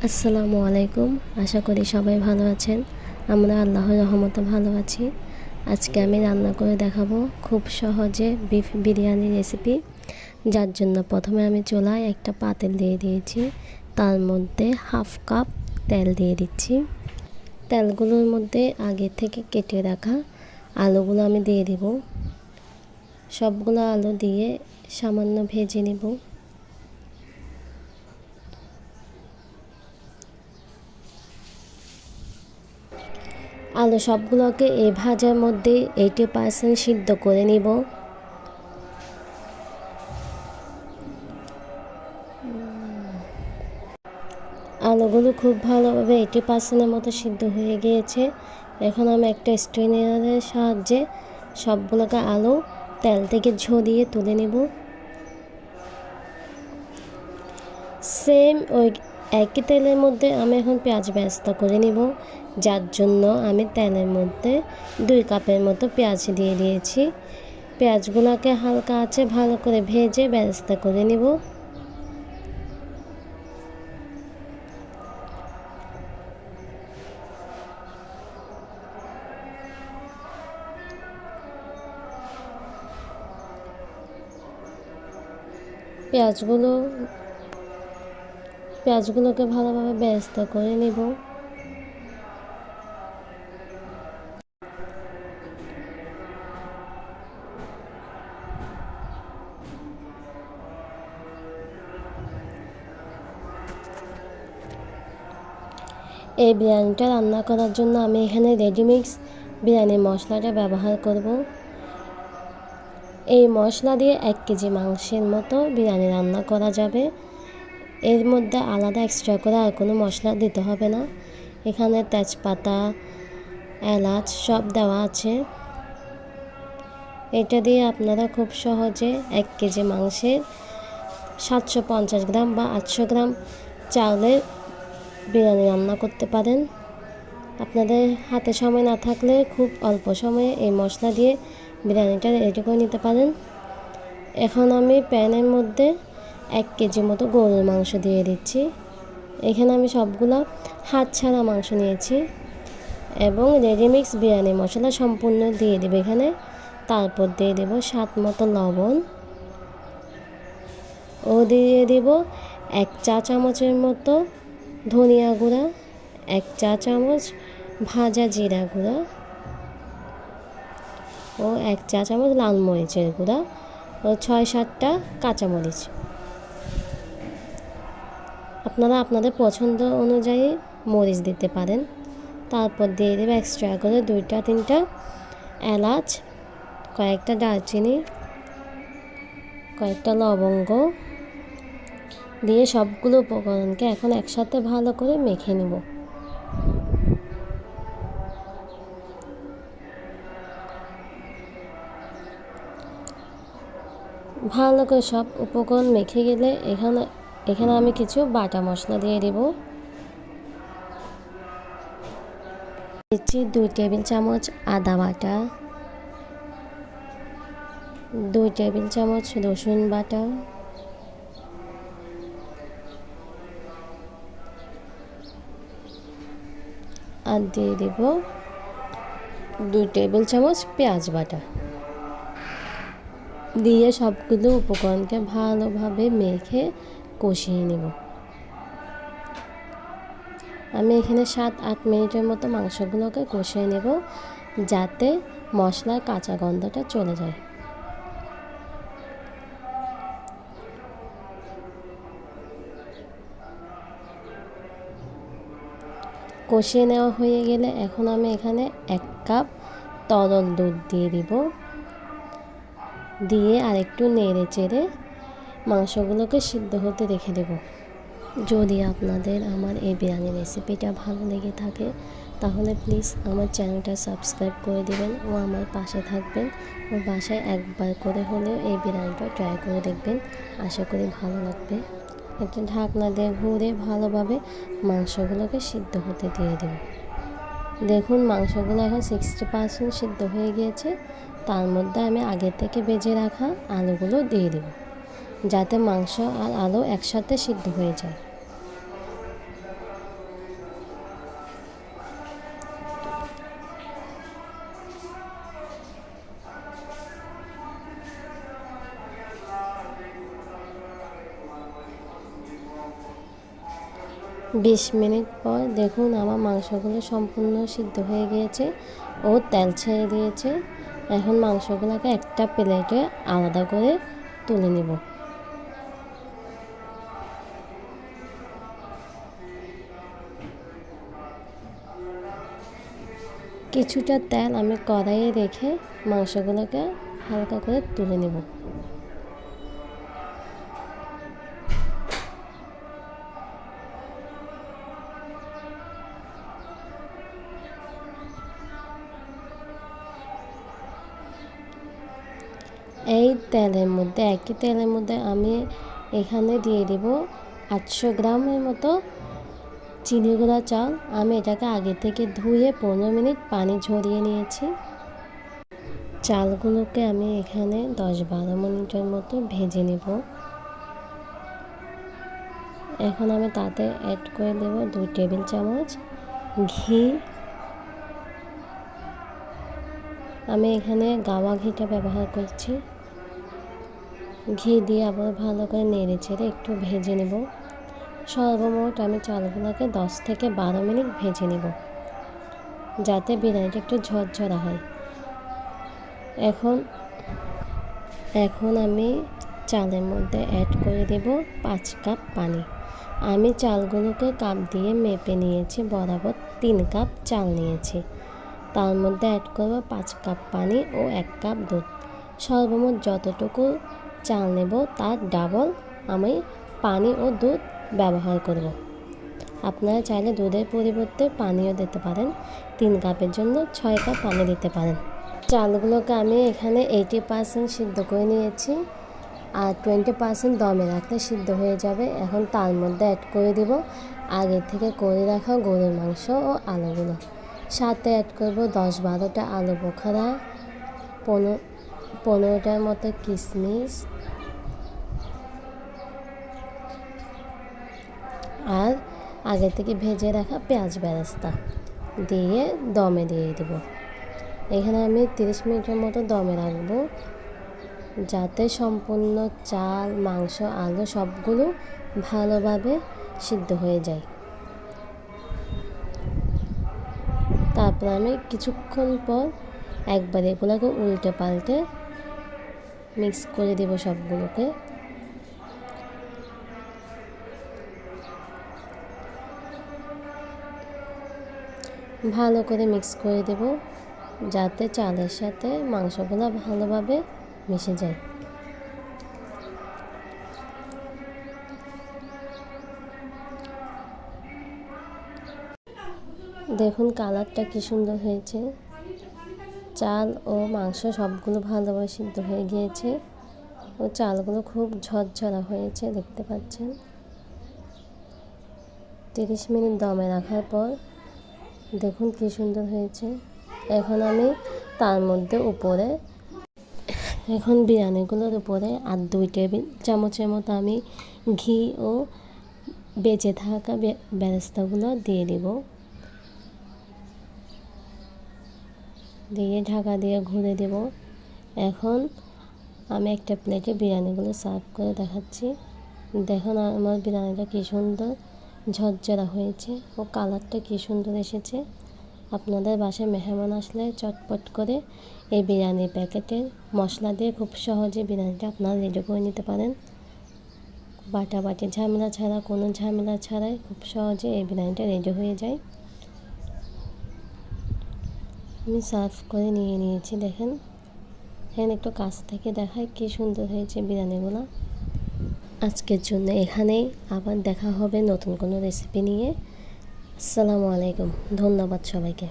আসসালামু আলাইকুম। আশা করি সবাই ভালো আছেন। আমরা আল্লাহর রহমতে ভালো আছি। আজকে আমি রান্না করে দেখাবো খুব সহজে বিফ বিরিয়ানি রেসিপি, যার জন্য প্রথমে আমি চুলায় একটা পাতিল দিয়ে দিয়েছি। তার মধ্যে হাফ কাপ তেল দিয়ে দিচ্ছি। তেলগুলোর মধ্যে আগে থেকে কেটে রাখা আলুগুলো আমি দিয়ে দিব। সবগুলো আলু দিয়ে সামান্য ভেজে নিব। আলু সবগুলোকে এই ভাজার মধ্যে 80% সিদ্ধ করে নিব। আলুগুলো খুব ভালোভাবে 80%-এর মতো সিদ্ধ হয়ে গিয়েছে। এখন আমি একটা স্ট্রেনারের সাহায্যে সবগুলোকে আলু তেল থেকে ঝরিয়ে তুলে নেব। সেম ওই একই তেলের মধ্যে আমি এখন পেঁয়াজ বেরেস্তা করে নিব, যার জন্য আমি তেলের মধ্যে 2 কাপের মতো পেঁয়াজ দিয়ে দিয়েছি। পেঁয়াজগুলোকে হালকা আঁচে ভালো করে ভেজে বেরেস্তা করে নিব। পেঁয়াজগুলোকে ভালোভাবে বেরেস্তা করে নিব। এই বিরিয়ানিটা রান্না করার জন্য আমি এখানে রেডিমিক্স বিরিয়ানি মশলাটা ব্যবহার করব। এই মশলা দিয়ে 1 কেজি মাংসের মতো বিরিয়ানি রান্না করা যাবে। এর মধ্যে আলাদা এক্সট্রা করে আর কোনো মশলা দিতে হবে না। এখানে তেজপাতা, এলাচ সব দেওয়া আছে। এটা দিয়ে আপনারা খুব সহজে 1 কেজি মাংসের 750 গ্রাম বা 800 গ্রাম চাউলের বিরিয়ানি রান্না করতে পারেন। আপনাদের হাতে সময় না থাকলে খুব অল্প সময়ে এই মশলা দিয়ে বিরিয়ানিটা রেডি করে নিতে পারেন। এখন আমি প্যানের মধ্যে 1 কেজি মতো গরুর মাংস দিয়ে দিচ্ছি। এখানে আমি সবগুলো হাত ছাড়া মাংস নিয়েছি এবং রেডিমিক্স বিরিয়ানি মশলা সম্পূর্ণ দিয়ে দেব এখানে। তারপর দিয়ে দেব স্বাদ মতো লবণ ও দিয়ে দেব 1 চা চামচের মতো ধনিয়া গুঁড়া, 1 চা চামচ ভাজা জিরা গুঁড়া ও 1 চা চামচ লাল মরিচের গুঁড়া ও 6-7টা কাঁচামরিচ। আপনারা আপনাদের পছন্দ অনুযায়ী মরিচ দিতে পারেন। তারপর দিয়ে দেবে এক্সট্রা করে 2-3টা এলাচ, কয়েকটা দারচিনি, কয়েকটা লবঙ্গ দিয়ে সবগুলো উপকরণকে এখন একসাথে ভালো করে মেখে নেব। ভালো করে সব উপকরণ মেখে গেলে এখানে আমি কিছু বাটা মশলা দিয়ে দেব। দিচ্ছি 2 টেবিল চামচ আদা বাটা, 2 টেবিল চামচ রসুন বাটা, আর দিয়ে দেব 2 টেবিল চামচ পেঁয়াজ বাটা। দিয়ে সবগুলো উপকরণকে ভালোভাবে মেখে কষিয়ে নেব। আমি এখানে 7-8 মিনিটের মতো মাংসগুলোকে কষিয়ে নেব, যাতে মশলার কাঁচা গন্ধটা চলে যায়। কষিয়ে নেওয়া হয়ে গেলে এখন আমি এখানে 1 কাপ তরল দুধ দিয়ে দিব। দিয়ে আরেকটু নেড়ে চেড়ে মাংসগুলোকে সিদ্ধ হতে রেখে দেব। যদি আপনাদের আমার এই বিরিয়ানি রেসিপিটা ভালো লেগে থাকে তাহলে প্লিজ আমার চ্যানেলটা সাবস্ক্রাইব করে দেবেন ও আমার পাশে থাকবেন ও বাসায় একবার করে হলেও এই বিরিয়ানিটা ট্রাই করে দেখবেন। আশা করি ভালো লাগবে। একটা ঢাকনা দিয়ে ঘুরে ভালোভাবে মাংসগুলোকে সিদ্ধ হতে দিয়ে দেব। দেখুন মাংসগুলো এখন 60% সিদ্ধ হয়ে গিয়েছে। তার মধ্যে আমি আগে থেকে ভেজে রাখা আলুগুলো দিয়ে দেব, যাতে মাংস আর আলু একসাথে সিদ্ধ হয়ে যায়। 20 মিনিট পর দেখুন আমার মাংসগুলো সম্পূর্ণ সিদ্ধ হয়ে গিয়েছে ও তেল ছেড়ে দিয়েছে। এখন মাংসগুলোকে একটা প্লেটে আলাদা করে তুলে নিব। কিছুটা তেল আমি কড়াইয়ে রেখে মাংসগুলোকে হালকা করে তুলে নেব। এই তেলের মধ্যে একই তেলের মধ্যে আমি এখানে দিয়ে দেব 800 গ্রামের মতো চিনি গুঁড়া চাল। আমি এটাকে আগে থেকে ধুয়ে 15 মিনিট পানি ঝরিয়ে নিয়েছি। চালগুলোকে আমি এখানে 10-12 মিনিটের মতো ভেজে নেব। এখন আমি তাতে অ্যাড করে দেব 2 টেবিল চামচ ঘি। আমি এখানে গাওয়া ঘিটা ব্যবহার করছি। ঘি দিয়ে আবার ভালো করে নেড়ে চেড়ে একটু ভেজে নেব। সর্বমোট আমি চালগুলোকে 10 থেকে 12 মিনিট ভেজে নেব, যাতে বিরিয়ানিটা একটু ঝরঝরা হয়। এখন আমি চালের মধ্যে অ্যাড করে দেব 5 কাপ পানি। আমি চালগুলোকে কাপ দিয়ে মেপে নিয়েছি, বরাবর 3 কাপ চাল নিয়েছি। তার মধ্যে অ্যাড করব 5 কাপ পানি ও 1 কাপ দুধ। সর্বমোট যতটুকু চাল নেব তার ডাবল আমি পানি ও দুধ ব্যবহার করব। আপনারা চাইলে দুধের পরিবর্তে পানিও দিতে পারেন। 3 কাপের জন্য 6 কাপ পানি দিতে পারেন। চালগুলোকে আমি এখানে 80% সিদ্ধ করে নিয়েছি, আর 20% দমে রাখলে সিদ্ধ হয়ে যাবে। এখন তার মধ্যে অ্যাড করে দিব আগে থেকে করে রাখা গরুর মাংস ও আলুগুলো। সাথে অ্যাড করব 10-12টা আলু বোখারা, 15টার মতো কিশমিশ আর আগে থেকে ভেজে রাখা পেঁয়াজ বেরেস্তা দিয়ে দমে দিয়ে দেব। এখানে আমি 30 মিনিটের মতো দমে রাখবো, যাতে সম্পূর্ণ চাল, মাংস, আলু সবগুলো ভালোভাবে সিদ্ধ হয়ে যায়। তারপর আমি কিছুক্ষণ পর একবার এগুলোকে উল্টে পাল্টে মিক্স করে দেব সবগুলোকে। ভালো করে মিক্স করে দেব, যাতে চালের সাথে মাংসগুলো ভালোভাবে মিশে যায়। দেখুন কালারটা কি সুন্দর হয়েছে। চাল ও মাংস সবগুলো ভালোভাবে সিদ্ধ হয়ে গিয়েছে ও চালগুলো খুব ঝরঝরা হয়েছে, দেখতে পাচ্ছেন। 30 মিনিট দমে রাখার পর দেখুন কি সুন্দর হয়েছে। এখন আমি তার মধ্যে বিরিয়ানিগুলোর উপরে আর 2 টেবিল চামচের মতো আমি ঘি ও বেঁচে থাকা বেরেস্তাগুলো দিয়ে দেব। দিয়ে ঢাকা দিয়ে ঘুরে দেব। এখন আমি একটা প্লেটে বিরিয়ানিগুলো সার্ভ করে দেখাচ্ছি। দেখুন আমার বিরিয়ানিটা কী সুন্দর ঝরঝরা হয়েছে ও কালারটা কী সুন্দর এসেছে। আপনাদের বাসায় মেহমান আসলে চটপট করে এই বিরিয়ানির প্যাকেটের মশলা দিয়ে খুব সহজে বিরিয়ানিটা আপনারা রেডি করে নিতে পারেন। বাটাবাটি ঝামেলা ছাড়া, কোনো ঝামেলা ছাড়াই খুব সহজে এই বিরিয়ানিটা রেডি হয়ে যায়। আমি সার্ভ করে নিয়ে নিয়েছি, দেখেন। হ্যাঁ, একটু কাছ থেকে দেখায় কী সুন্দর হয়েছে বিরিয়ানিগুলো। আজকের জন্য এখানেই, আবার দেখা হবে নতুন কোনো রেসিপি নিয়ে। আসসালামু আলাইকুম, ধন্যবাদ সবাইকে।